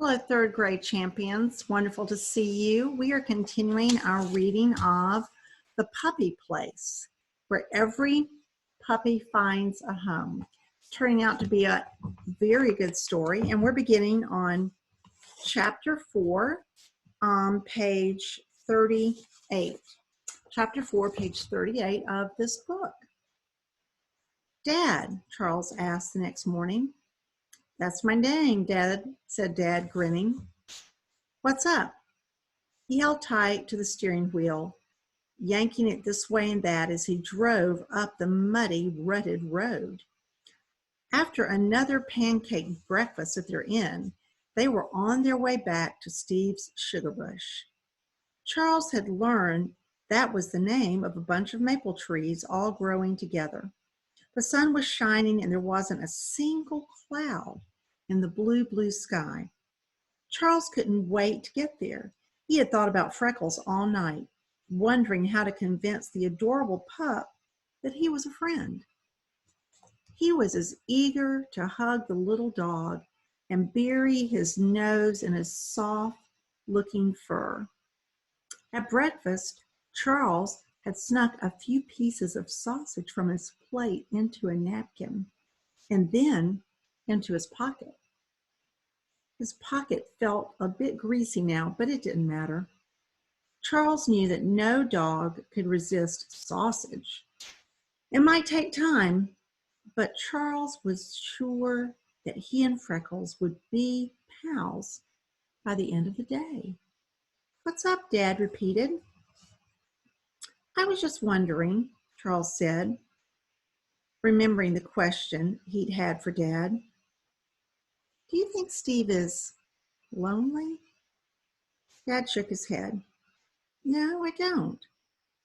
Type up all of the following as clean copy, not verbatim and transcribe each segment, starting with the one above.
Hello, third grade champions. Wonderful to see you. We are continuing our reading of The Puppy Place, where every puppy finds a home. Turning out to be a very good story. And we're beginning on chapter 4 on page 38. Chapter 4, page 38 of this book. Dad, Charles asked the next morning. That's my name, Dad, said Dad, grinning. What's up? He held tight to the steering wheel, yanking it this way and that as he drove up the muddy, rutted road. After another pancake breakfast at their inn, they were on their way back to Steve's sugar bush. Charles had learned that was the name of a bunch of maple trees all growing together. The sun was shining and there wasn't a single cloud in the blue, blue sky. Charles couldn't wait to get there. He had thought about Freckles all night, wondering how to convince the adorable pup that he was a friend. He was as eager to hug the little dog and bury his nose in his soft-looking fur. At breakfast, Charles had snuck a few pieces of sausage from his plate into a napkin and then into his pocket. His pocket felt a bit greasy now, but it didn't matter. Charles knew that no dog could resist sausage. It might take time, but Charles was sure that he and Freckles would be pals by the end of the day. What's up, Dad repeated. I was just wondering, Charles said, remembering the question he'd had for Dad. Do you think Steve is lonely? Dad shook his head. No, I don't.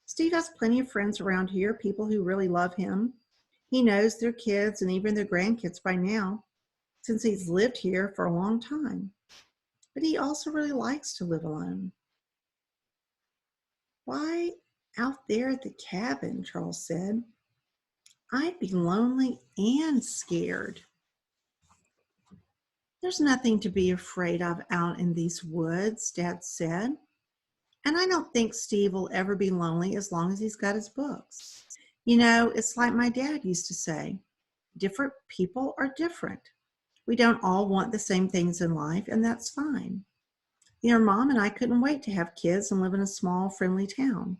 Steve has plenty of friends around here, people who really love him. He knows their kids and even their grandkids by now, since he's lived here for a long time. But he also really likes to live alone. Why out there at the cabin, Charles said. I'd be lonely and scared. There's nothing to be afraid of out in these woods, Dad said. And I don't think Steve will ever be lonely as long as he's got his books. You know, it's like my dad used to say, different people are different. We don't all want the same things in life, and that's fine. Your mom and I couldn't wait to have kids and live in a small, friendly town.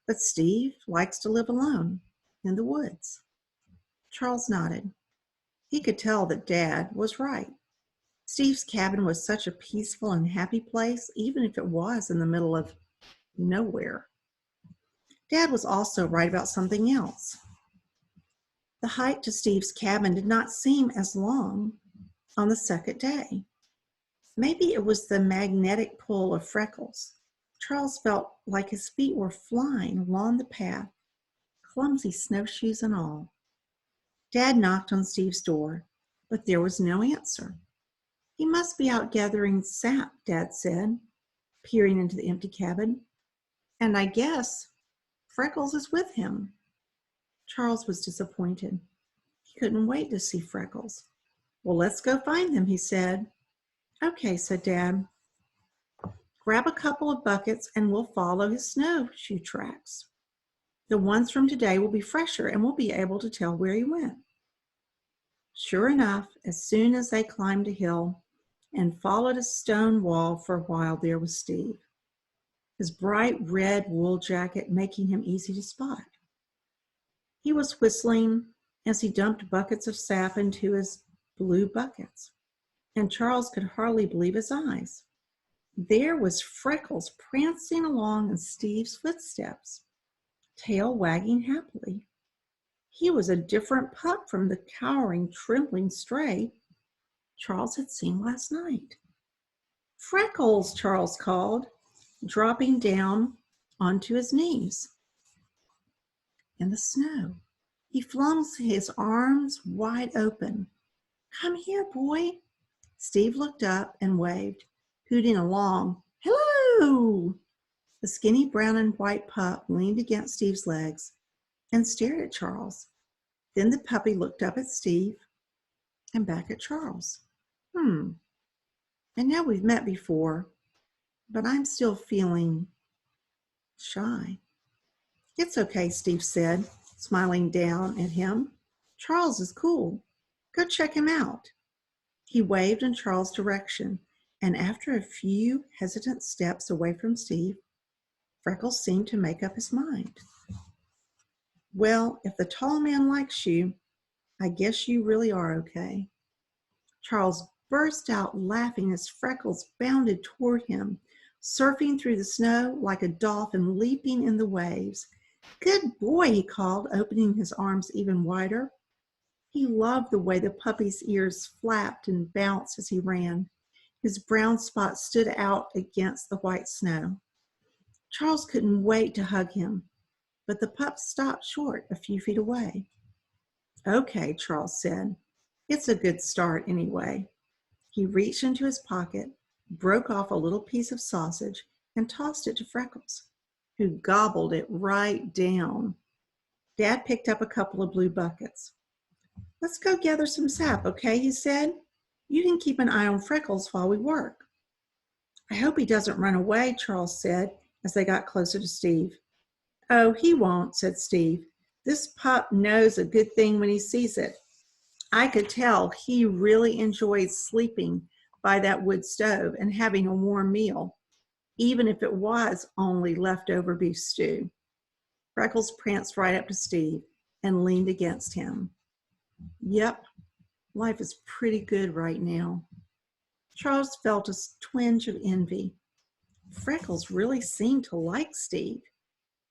But Steve likes to live alone in the woods. Charles nodded. He could tell that Dad was right. Steve's cabin was such a peaceful and happy place, even if it was in the middle of nowhere. Dad was also right about something else. The hike to Steve's cabin did not seem as long on the second day. Maybe it was the magnetic pull of Freckles. Charles felt like his feet were flying along the path, clumsy snowshoes and all. Dad knocked on Steve's door, but there was no answer. He must be out gathering sap, Dad said, peering into the empty cabin. And I guess Freckles is with him. Charles was disappointed. He couldn't wait to see Freckles. Well, let's go find them, he said. Okay, said Dad. Grab a couple of buckets and we'll follow his snowshoe tracks. The ones from today will be fresher and we'll be able to tell where he went. Sure enough, as soon as they climbed a hill and followed a stone wall for a while, there was Steve, his bright red wool jacket making him easy to spot. He was whistling as he dumped buckets of sap into his blue buckets, and Charles could hardly believe his eyes. There was Freckles prancing along in Steve's footsteps, tail wagging happily. He was a different pup from the cowering, trembling stray Charles had seen last night. Freckles, Charles called, dropping down onto his knees in the snow. He flung his arms wide open. Come here, boy. Steve looked up and waved, hooting along. Hello! The skinny brown and white pup leaned against Steve's legs and stared at Charles. Then the puppy looked up at Steve and back at Charles. I know we've met before, but I'm still feeling shy. It's okay, Steve said, smiling down at him. Charles is cool. Go check him out. He waved in Charles' direction, and after a few hesitant steps away from Steve, Freckles seemed to make up his mind. Well, if the tall man likes you, I guess you really are okay. Charles burst out laughing as Freckles bounded toward him, surfing through the snow like a dolphin leaping in the waves. Good boy, he called, opening his arms even wider. He loved the way the puppy's ears flapped and bounced as he ran. His brown spots stood out against the white snow. Charles couldn't wait to hug him, but the pup stopped short a few feet away. Okay, Charles said. It's a good start anyway. He reached into his pocket, broke off a little piece of sausage, and tossed it to Freckles, who gobbled it right down. Dad picked up a couple of blue buckets. Let's go gather some sap, okay, he said. You can keep an eye on Freckles while we work. I hope he doesn't run away, Charles said as they got closer to Steve. Oh, he won't, said Steve. This pup knows a good thing when he sees it. I could tell he really enjoyed sleeping by that wood stove and having a warm meal, even if it was only leftover beef stew. Freckles pranced right up to Steve and leaned against him. Yep, life is pretty good right now. Charles felt a twinge of envy. Freckles really seemed to like Steve.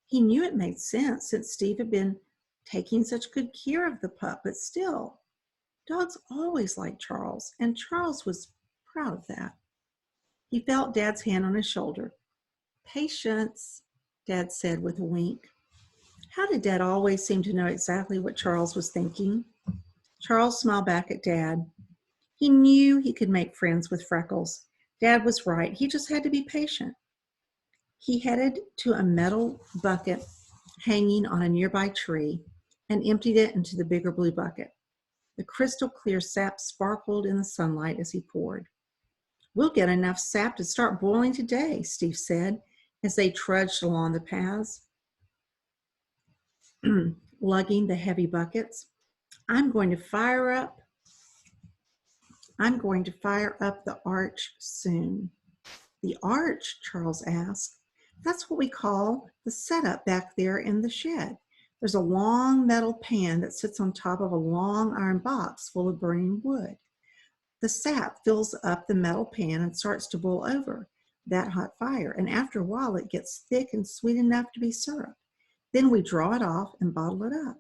He knew it made sense since Steve had been taking such good care of the pup, but still, dogs always liked Charles, and Charles was proud of that. He felt Dad's hand on his shoulder. Patience, Dad said with a wink. How did Dad always seem to know exactly what Charles was thinking? Charles smiled back at Dad. He knew he could make friends with Freckles. Dad was right. He just had to be patient. He headed to a metal bucket hanging on a nearby tree and emptied it into the bigger blue bucket. The crystal clear sap sparkled in the sunlight as he poured. We'll get enough sap to start boiling today, Steve said as they trudged along the paths, lugging the heavy buckets. I'm going to fire up the arch soon. The arch, Charles asked. That's what we call the setup back there in the shed. There's a long metal pan that sits on top of a long iron box full of burning wood. The sap fills up the metal pan and starts to boil over that hot fire, and after a while it gets thick and sweet enough to be syrup. Then we draw it off and bottle it up.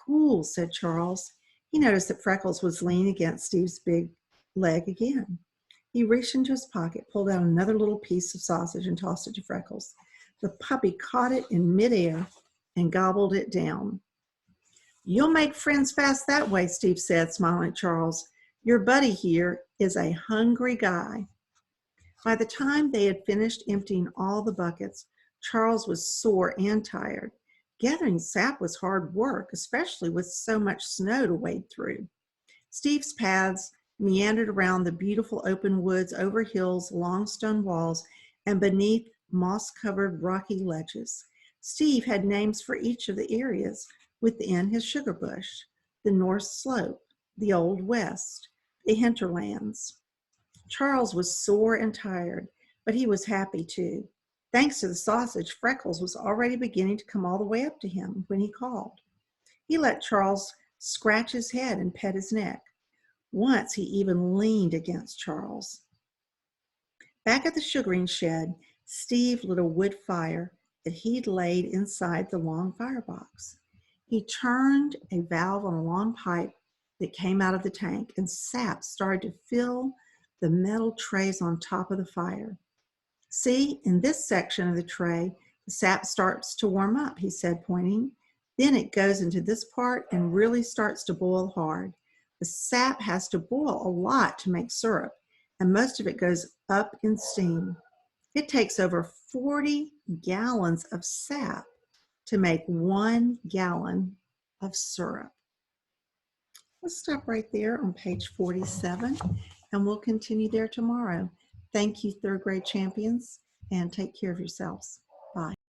Cool, said Charles. He noticed that Freckles was leaning against Steve's big leg again. He reached into his pocket, pulled out another little piece of sausage, and tossed it to Freckles. The puppy caught it in midair and gobbled it down. You'll make friends fast that way, Steve said, smiling at Charles. Your buddy here is a hungry guy. By the time they had finished emptying all the buckets, Charles was sore and tired. Gathering sap was hard work, especially with so much snow to wade through. Steve's paths meandered around the beautiful open woods, over hills, along stone walls, and beneath moss-covered rocky ledges. Steve had names for each of the areas within his sugar bush: the North Slope, the Old West, the hinterlands. Charles was sore and tired, but he was happy too. Thanks to the sausage, Freckles was already beginning to come all the way up to him when he called. He let Charles scratch his head and pet his neck. Once he even leaned against Charles. Back at the sugaring shed, Steve lit a wood fire that he'd laid inside the long firebox. He turned a valve on a long pipe that came out of the tank, and sap started to fill the metal trays on top of the fire. See, in this section of the tray, the sap starts to warm up, he said, pointing. Then it goes into this part and really starts to boil hard. The sap has to boil a lot to make syrup, and most of it goes up in steam. It takes over 40 gallons of sap to make 1 gallon of syrup. Let's stop right there on page 47. and we'll continue there tomorrow. Thank you, third grade champions, and take care of yourselves.